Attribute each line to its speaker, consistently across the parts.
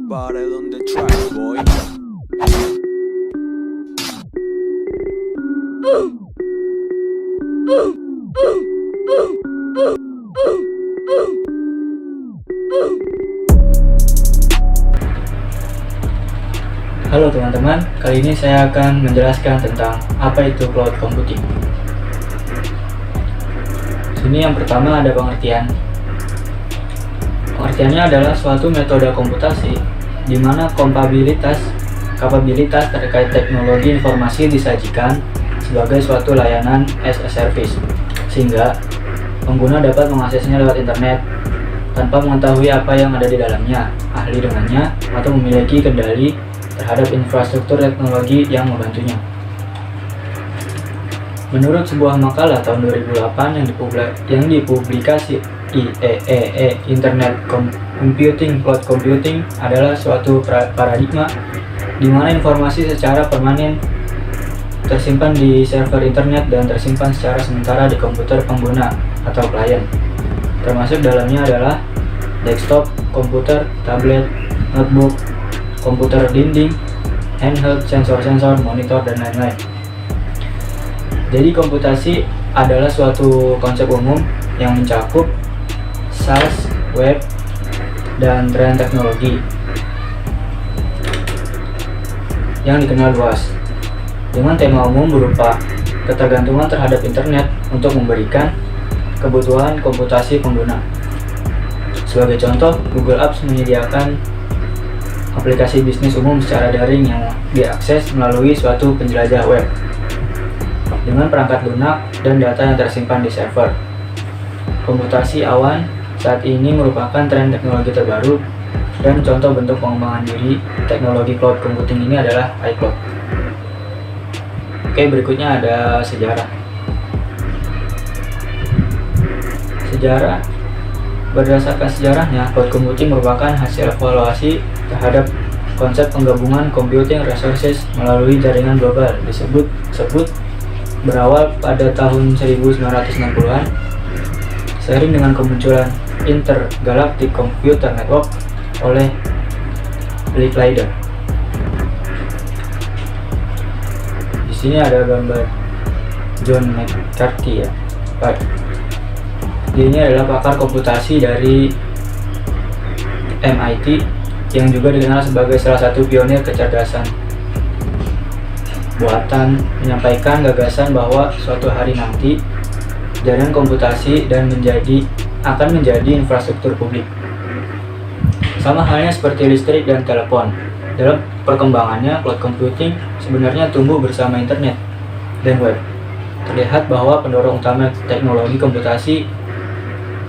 Speaker 1: Barrel on the track, boy.
Speaker 2: Halo teman-teman, kali ini saya akan menjelaskan tentang apa itu cloud computing. Sini yang pertama ada pengertian. Pengertiannya adalah suatu metode komputasi di mana kapabilitas terkait teknologi informasi disajikan sebagai suatu layanan as a service, sehingga pengguna dapat mengaksesnya lewat internet tanpa mengetahui apa yang ada di dalamnya, ahli dengannya, atau memiliki kendali terhadap infrastruktur teknologi yang membantunya. Menurut sebuah makalah tahun 2008 yang dipublikasi IEEE, Internet Computing, Cloud Computing adalah suatu paradigma di mana informasi secara permanen tersimpan di server internet dan tersimpan secara sementara di komputer pengguna atau klien. Termasuk dalamnya adalah desktop, komputer, tablet, notebook, komputer dinding, handheld, sensor-sensor, monitor, dan lain-lain. Jadi komputasi adalah suatu konsep umum yang mencakup SaaS, web, dan tren teknologi yang dikenal luas, dengan tema umum berupa ketergantungan terhadap internet untuk memberikan kebutuhan komputasi pengguna. Sebagai contoh, Google Apps menyediakan aplikasi bisnis umum secara daring yang diakses melalui suatu penjelajah web dengan perangkat lunak dan data yang tersimpan di server. Komputasi awan saat ini merupakan tren teknologi terbaru, dan contoh bentuk pengembangan diri teknologi cloud computing ini adalah iCloud. Oke, berikutnya ada sejarah. Berdasarkan sejarahnya, cloud computing merupakan hasil evaluasi terhadap konsep penggabungan computing resources melalui jaringan global disebut berawal pada tahun 1960-an seiring dengan kemunculan Intergalactic Computer Network oleh Licklider. Di sini ada gambar John McCarthy ya. Dia ini adalah pakar komputasi dari MIT yang juga dikenal sebagai salah satu pionir kecerdasan buatan, menyampaikan gagasan bahwa suatu hari nanti jaringan komputasi akan menjadi infrastruktur publik. Sama halnya seperti listrik dan telepon. Dalam perkembangannya, cloud computing sebenarnya tumbuh bersama internet dan web. Terlihat bahwa pendorong utama teknologi komputasi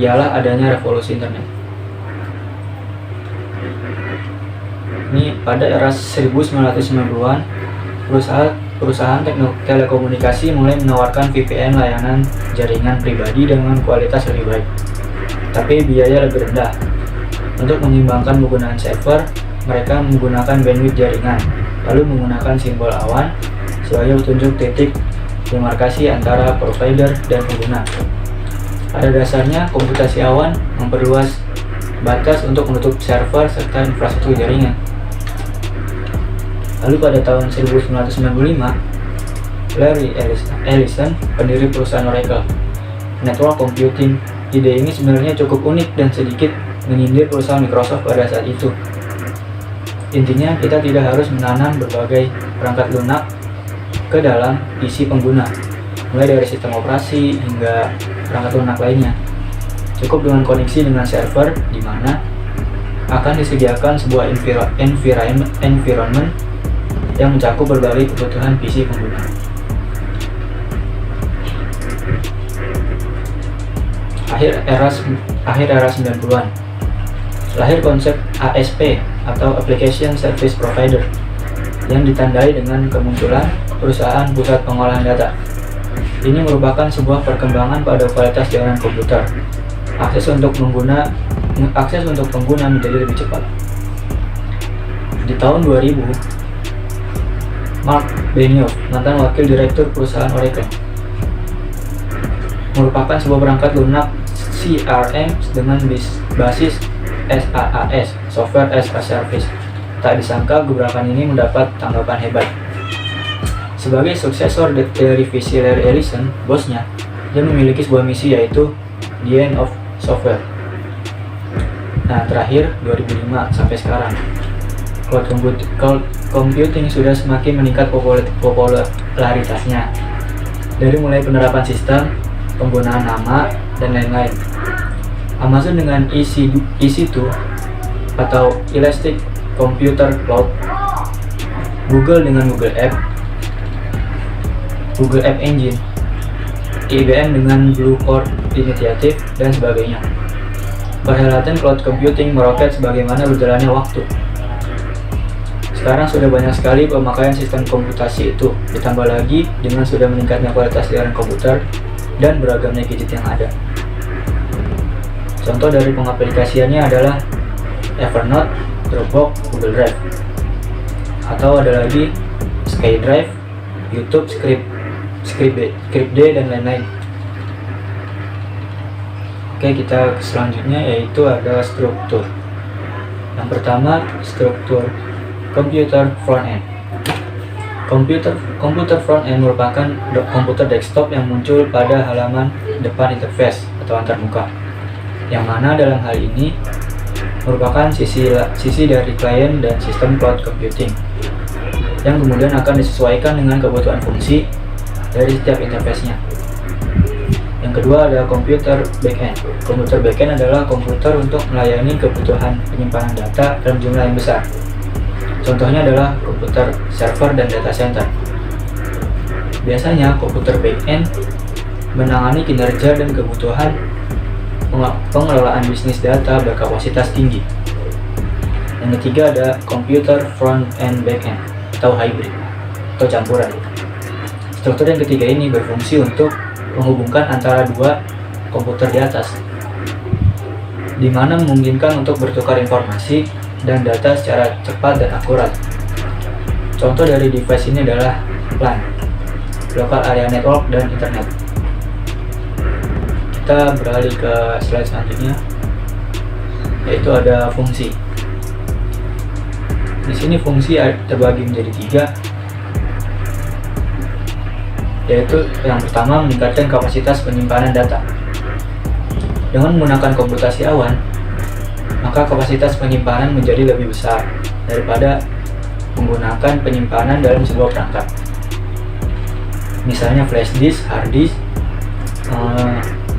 Speaker 2: ialah adanya revolusi internet. Ini pada era 1990-an, perusahaan telekomunikasi mulai menawarkan VPN, layanan jaringan pribadi dengan kualitas lebih baik, tapi biaya lebih rendah. Untuk menyimbangkan penggunaan server, mereka menggunakan bandwidth jaringan, lalu menggunakan simbol awan sebagai petunjuk titik demarkasi antara provider dan pengguna. Pada dasarnya, komputasi awan memperluas batas untuk menutup server serta infrastruktur jaringan. Lalu pada tahun 1995, Larry Ellison, pendiri perusahaan Oracle Network Computing, ide ini sebenarnya cukup unik dan sedikit menyindir perusahaan Microsoft pada saat itu. Intinya, kita tidak harus menanam berbagai perangkat lunak ke dalam PC pengguna, mulai dari sistem operasi hingga perangkat lunak lainnya. Cukup dengan koneksi dengan server di mana akan disediakan sebuah environment yang mencakup berbagai kebutuhan PC pengguna. Akhir era 90-an, lahir konsep ASP atau Application Service Provider yang ditandai dengan kemunculan perusahaan pusat pengolahan data. Ini merupakan sebuah perkembangan pada kualitas jaringan komputer. Akses untuk pengguna menjadi lebih cepat. Di tahun 2000, Mark Benioff, mantan wakil direktur perusahaan Oracle, merupakan sebuah perangkat lunak CRM dengan basis SaaS, Software as a Service, Tak disangka gebrakan ini mendapat tanggapan hebat. Sebagai suksesor dari visi Larry Ellison, bosnya, dia memiliki sebuah misi yaitu The End of Software. Nah, terakhir 2005 sampai sekarang, cloud computing sudah semakin meningkat popularitasnya. Dari mulai penerapan sistem, penggunaan nama, dan lain-lain. Amazon dengan EC2 atau Elastic Computer Cloud, Google dengan Google App Engine, IBM dengan Blue Core Initiative, dan sebagainya. Perhelatan cloud computing meroket sebagaimana berjalannya waktu. Sekarang sudah banyak sekali pemakaian sistem komputasi itu, ditambah lagi dengan sudah meningkatnya kualitas siaran komputer dan beragamnya gadget yang ada. Contoh dari pengaplikasiannya adalah Evernote, Dropbox, Google Drive, atau ada lagi SkyDrive, YouTube, Scriptd, dan lain-lain. Oke, kita ke selanjutnya yaitu ada struktur. Yang pertama, struktur computer front-end. Komputer front-end merupakan komputer desktop yang muncul pada halaman depan interface atau antarmuka, yang mana dalam hal ini merupakan sisi dari klien dan sistem cloud computing, yang kemudian akan disesuaikan dengan kebutuhan fungsi dari setiap interface-nya. Yang kedua ada komputer backend. Komputer backend adalah komputer untuk melayani kebutuhan penyimpanan data dalam jumlah yang besar. Contohnya adalah komputer server dan data center. Biasanya komputer backend menangani kinerja dan kebutuhan pengelolaan bisnis data berkapasitas tinggi. Yang ketiga ada komputer front and backend atau hybrid atau campuran. Struktur yang ketiga ini berfungsi untuk menghubungkan antara dua komputer di atas, di mana memungkinkan untuk bertukar informasi dan data secara cepat dan akurat. Contoh dari device ini adalah LAN, Local Area Network, dan Internet. Kita beralih ke slide selanjutnya, yaitu ada fungsi. Di sini fungsi terbagi menjadi 3, yaitu yang pertama meningkatkan kapasitas penyimpanan data. Dengan menggunakan komputasi awan, maka kapasitas penyimpanan menjadi lebih besar daripada menggunakan penyimpanan dalam sebuah perangkat. Misalnya flash disk, hard disk,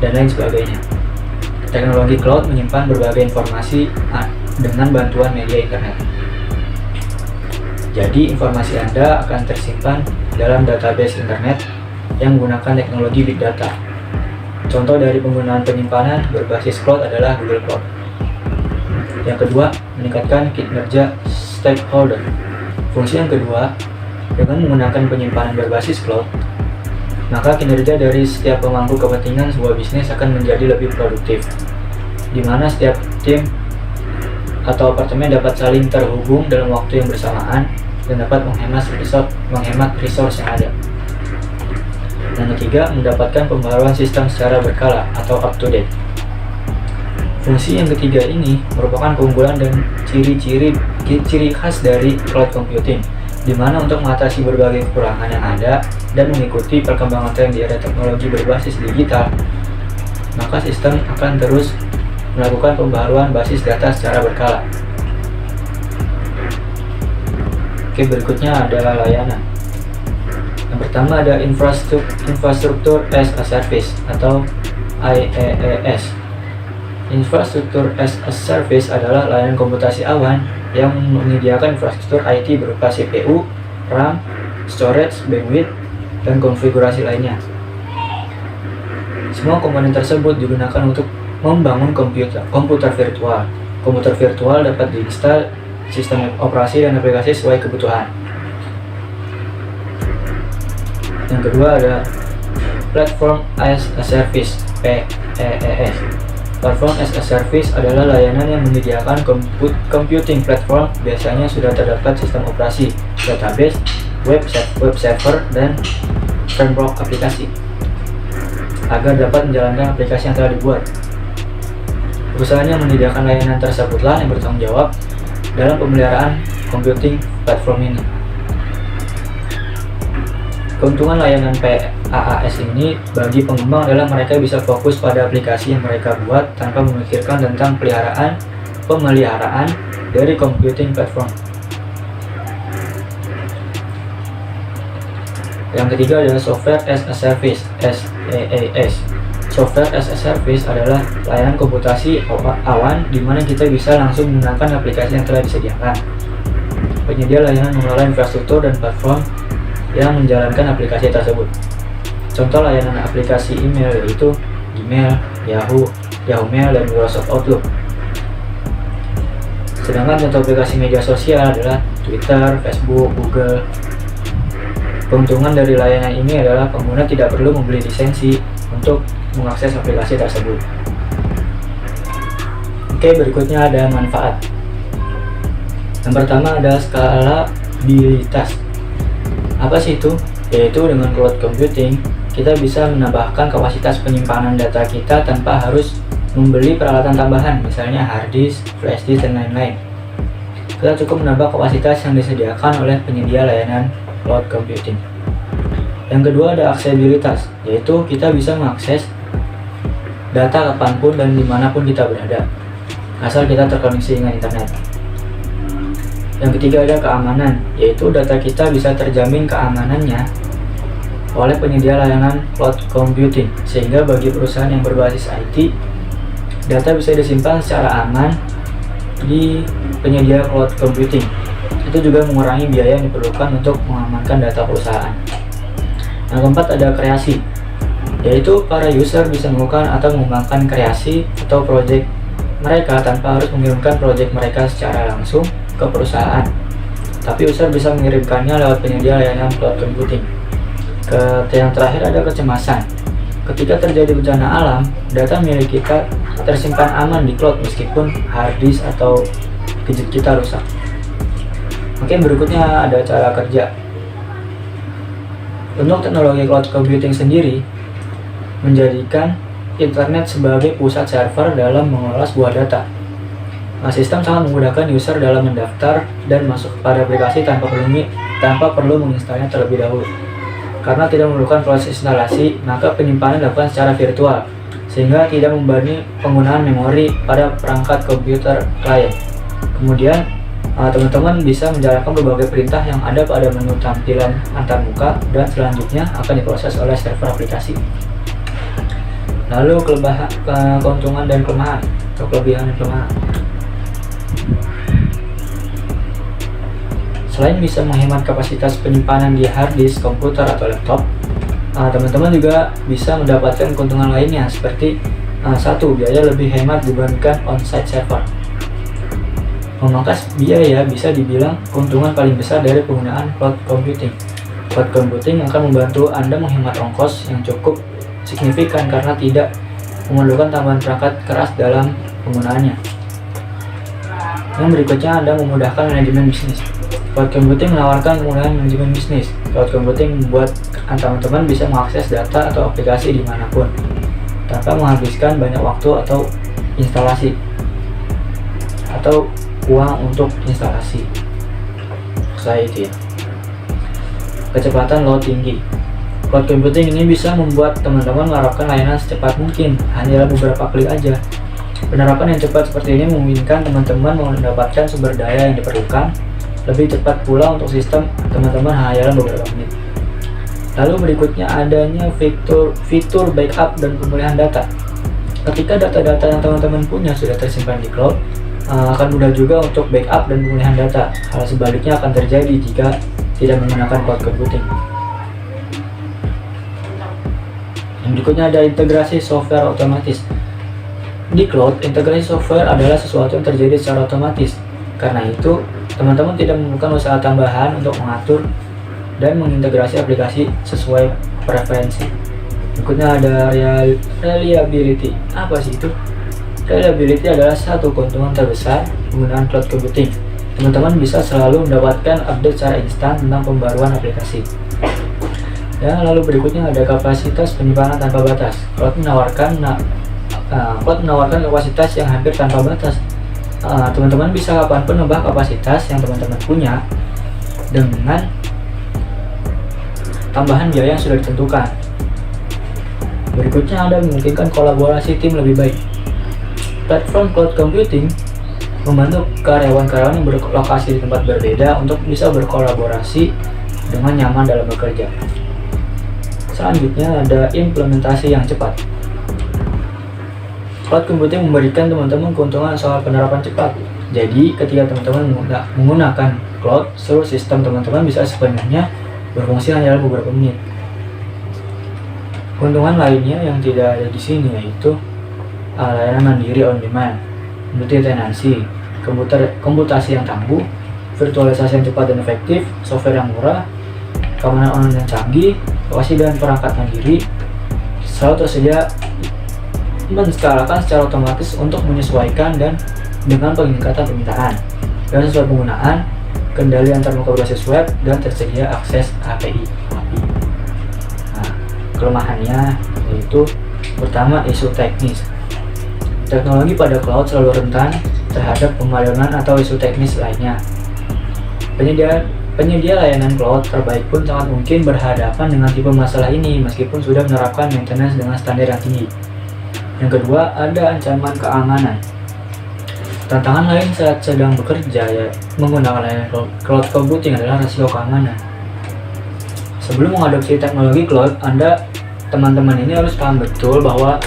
Speaker 2: dan lain sebagainya. Teknologi cloud menyimpan berbagai informasi dengan bantuan media internet. Jadi informasi Anda akan tersimpan dalam database internet yang menggunakan teknologi big data. Contoh dari penggunaan penyimpanan berbasis cloud adalah Google Cloud. Yang kedua, meningkatkan kinerja stakeholder. Fungsi yang kedua, dengan menggunakan penyimpanan berbasis cloud, maka kinerja dari setiap pemangku kepentingan sebuah bisnis akan menjadi lebih produktif, di mana setiap tim atau apartemen dapat saling terhubung dalam waktu yang bersamaan dan dapat menghemat resource yang ada. Yang ketiga, mendapatkan pembaruan sistem secara berkala atau up to date. Fungsi yang ketiga ini merupakan keunggulan dan ciri khas dari cloud computing, di mana untuk mengatasi berbagai kekurangan yang ada dan mengikuti perkembangan tren di era teknologi berbasis digital, maka sistem akan terus melakukan pembaruan basis data secara berkala. Oke, berikutnya adalah layanan. Yang pertama ada infrastruktur as a service atau IaaS. Infrastruktur as a service adalah layanan komputasi awan yang menyediakan infrastruktur IT berupa CPU, RAM, storage, bandwidth, dan konfigurasi lainnya. Semua komponen tersebut digunakan untuk membangun komputer virtual. Komputer virtual dapat diinstal sistem operasi dan aplikasi sesuai kebutuhan. Yang kedua ada Platform as a Service (PaaS). Platform as a Service adalah layanan yang menyediakan computing platform, biasanya sudah terdapat sistem operasi, database, web server, dan framework aplikasi, agar dapat menjalankan aplikasi yang telah dibuat. Perusahaan yang menyediakan layanan tersebutlah yang bertanggung jawab dalam pemeliharaan computing platform ini. Keuntungan layanan PaaS ini bagi pengembang adalah mereka bisa fokus pada aplikasi yang mereka buat tanpa memikirkan tentang pemeliharaan dari computing platform. Yang ketiga adalah Software as a Service (SaaS). Software as a Service adalah layanan komputasi awan di mana kita bisa langsung menggunakan aplikasi yang telah disediakan. Penyedia layanan mengelola infrastruktur dan platform yang menjalankan aplikasi tersebut. Contoh layanan aplikasi email yaitu Gmail, Yahoo Mail, dan Microsoft Outlook. Sedangkan contoh aplikasi media sosial adalah Twitter, Facebook, Google. Keuntungan dari layanan ini adalah pengguna tidak perlu membeli lisensi untuk mengakses aplikasi tersebut. Oke, berikutnya ada manfaat. Yang pertama ada skalabilitas. Apa sih itu? Yaitu dengan cloud computing, kita bisa menambahkan kapasitas penyimpanan data kita tanpa harus membeli peralatan tambahan, misalnya hard disk, flash disk, dan lain-lain. Kita cukup menambah kapasitas yang disediakan oleh penyedia layanan cloud computing. Yang kedua ada aksesibilitas, yaitu kita bisa mengakses data kapanpun dan dimanapun kita berada, asal kita terkoneksi dengan internet. Yang ketiga ada keamanan, yaitu data kita bisa terjamin keamanannya oleh penyedia layanan cloud computing, sehingga bagi perusahaan yang berbasis IT, data bisa disimpan secara aman di penyedia cloud computing. Itu juga mengurangi biaya yang diperlukan untuk mengamankan data perusahaan. Yang keempat ada kreasi, yaitu para user bisa melakukan atau mengembangkan kreasi atau project mereka tanpa harus mengirimkan project mereka secara langsung ke perusahaan, tapi user bisa mengirimkannya lewat penyedia layanan cloud computing. Yang terakhir ada kecemasan. Ketika terjadi bencana alam, data milik kita tersimpan aman di cloud meskipun hard disk atau gadget kita rusak. Oke, berikutnya ada cara kerja. Untuk teknologi cloud computing sendiri menjadikan internet sebagai pusat server dalam mengelola sebuah data. Sistem sangat memudahkan user dalam mendaftar dan masuk kepada aplikasi tanpa perlu menginstalnya terlebih dahulu. Karena tidak memerlukan proses instalasi, maka penyimpanan dilakukan secara virtual, sehingga tidak membebani penggunaan memori pada perangkat komputer klien. Kemudian, teman-teman bisa menjalankan berbagai perintah yang ada pada menu tampilan antarmuka dan selanjutnya akan diproses oleh server aplikasi. Lalu keuntungan dan kelemahan atau kelebihan dan kelemahan. Selain bisa menghemat kapasitas penyimpanan di hard disk komputer atau laptop, teman-teman juga bisa mendapatkan keuntungan lainnya seperti satu, biaya lebih hemat dibandingkan on-site server. Memangkas biaya bisa dibilang keuntungan paling besar dari penggunaan cloud computing. Cloud computing akan membantu Anda menghemat ongkos yang cukup signifikan karena tidak memerlukan tambahan perangkat keras dalam penggunaannya. Yang berikutnya ada memudahkan manajemen bisnis. Cloud computing menawarkan kemudahan manajemen bisnis. Cloud computing membuat teman-teman bisa mengakses data atau aplikasi dimanapun tanpa menghabiskan banyak waktu atau instalasi atau uang untuk instalasi. Saya itu ya. Kecepatan load tinggi. Cloud computing ini bisa membuat teman-teman mengharapkan layanan secepat mungkin, hanya beberapa klik aja. Penerapan yang cepat seperti ini memungkinkan teman-teman mendapatkan sumber daya yang diperlukan lebih cepat pula untuk sistem teman-teman hanya dalam beberapa menit. Lalu berikutnya adanya fitur backup dan pemulihan data. Ketika data-data yang teman-teman punya sudah tersimpan di cloud, akan mudah juga untuk backup dan pemulihan data. Hal sebaliknya akan terjadi jika tidak menggunakan cloud computing. Yang berikutnya ada integrasi software otomatis. Di cloud, integrasi software adalah sesuatu yang terjadi secara otomatis. Karena itu, teman-teman tidak memerlukan usaha tambahan untuk mengatur dan mengintegrasi aplikasi sesuai preferensi. Berikutnya ada reliability. Apa sih itu? Reliability adalah satu keuntungan terbesar penggunaan cloud computing. Teman-teman bisa selalu mendapatkan update secara instan tentang pembaruan aplikasi. Dan lalu berikutnya ada kapasitas penyimpanan tanpa batas. Cloud menawarkan kapasitas yang hampir tanpa batas. teman-teman bisa kapanpun nambah kapasitas yang teman-teman punya dengan tambahan biaya yang sudah ditentukan. Berikutnya, Anda memungkinkan kolaborasi tim lebih baik. Platform cloud computing membantu karyawan-karyawan yang berlokasi di tempat berbeda untuk bisa berkolaborasi dengan nyaman dalam bekerja. Selanjutnya ada implementasi yang cepat. Cloud computing memberikan teman-teman keuntungan soal penerapan cepat. Jadi, ketika teman-teman menggunakan cloud, seluruh sistem teman-teman bisa sepenuhnya berfungsi hanya dalam beberapa menit. Keuntungan lainnya yang tidak ada di sini yaitu layanan mandiri on demand, multi tenancy, komputasi yang tangguh, virtualisasi yang cepat dan efektif, software yang murah, keamanan online yang canggih, lokasi dan perangkat mandiri, selalu tersedia, menskalakan secara otomatis untuk menyesuaikan dan dengan peningkatan permintaan, dan sesuai penggunaan, kendali antar muka berbasis web, dan tersedia akses API. Nah, kelemahannya yaitu pertama, isu teknis. Teknologi pada cloud selalu rentan terhadap pemadaman atau isu teknis lainnya. Penyedia layanan cloud terbaik pun sangat mungkin berhadapan dengan tipe masalah ini meskipun sudah menerapkan maintenance dengan standar yang tinggi. Yang kedua, ada ancaman keamanan. Tantangan lain saat sedang bekerja menggunakan layanan cloud computing adalah rasio keamanan. Sebelum mengadopsi teknologi cloud, teman-teman ini harus paham betul bahwa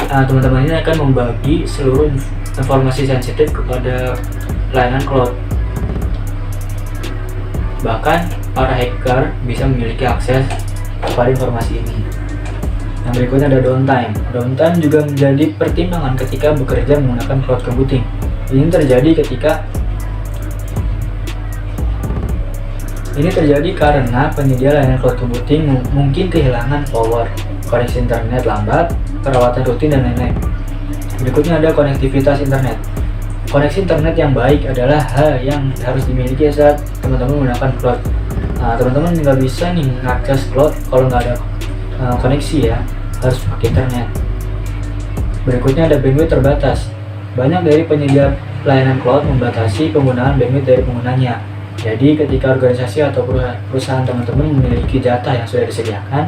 Speaker 2: teman-teman ini akan membagi seluruh informasi sensitif kepada layanan cloud. Bahkan para hacker bisa memiliki akses kepada informasi ini. Yang berikutnya ada downtime. Downtime juga menjadi pertimbangan ketika bekerja menggunakan cloud computing. Ini terjadi karena penyedia layanan cloud computing mungkin kehilangan power, koneksi internet lambat, perawatan rutin, dan lain-lain. Berikutnya ada konektivitas internet. Koneksi internet yang baik adalah hal yang harus dimiliki saat teman-teman menggunakan cloud. Teman-teman nggak bisa nih mengakses cloud kalau nggak ada koneksi ya, harus pakai internet. Berikutnya ada bandwidth terbatas. Banyak dari penyedia layanan cloud membatasi penggunaan bandwidth dari penggunanya. Jadi ketika organisasi atau perusahaan teman-teman memiliki data yang sudah disediakan,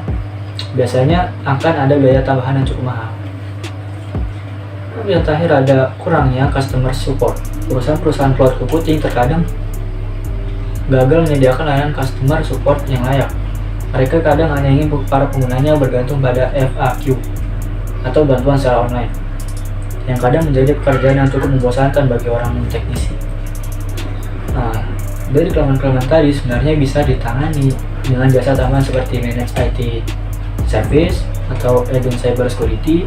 Speaker 2: biasanya akan ada biaya tambahan yang cukup mahal. Yang terakhir ada kurangnya customer support. Perusahaan-perusahaan cloud computing terkadang gagal menyediakan layanan customer support yang layak. Mereka kadang hanya ingin para penggunanya bergantung pada FAQ atau bantuan secara online, yang kadang menjadi pekerjaan yang cukup membosankan bagi orang non-teknisi. Dari kelemahan-kelemahan tadi sebenarnya bisa ditangani dengan jasa tambahan seperti managed IT service atau agent cyber security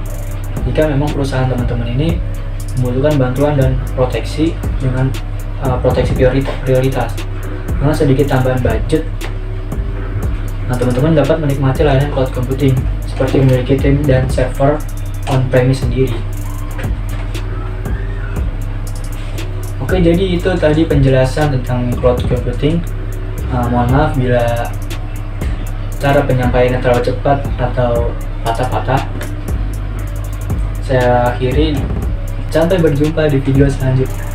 Speaker 2: jika memang perusahaan teman-teman ini membutuhkan bantuan dan proteksi dengan proteksi prioritas. Dengan sedikit tambahan budget, teman-teman dapat menikmati layanan cloud computing seperti memiliki tim dan server on-premise sendiri. Oke, jadi itu tadi penjelasan tentang cloud computing. Mohon maaf bila cara penyampaiannya terlalu cepat atau patah-patah. Saya akhiri, sampai berjumpa di video selanjutnya.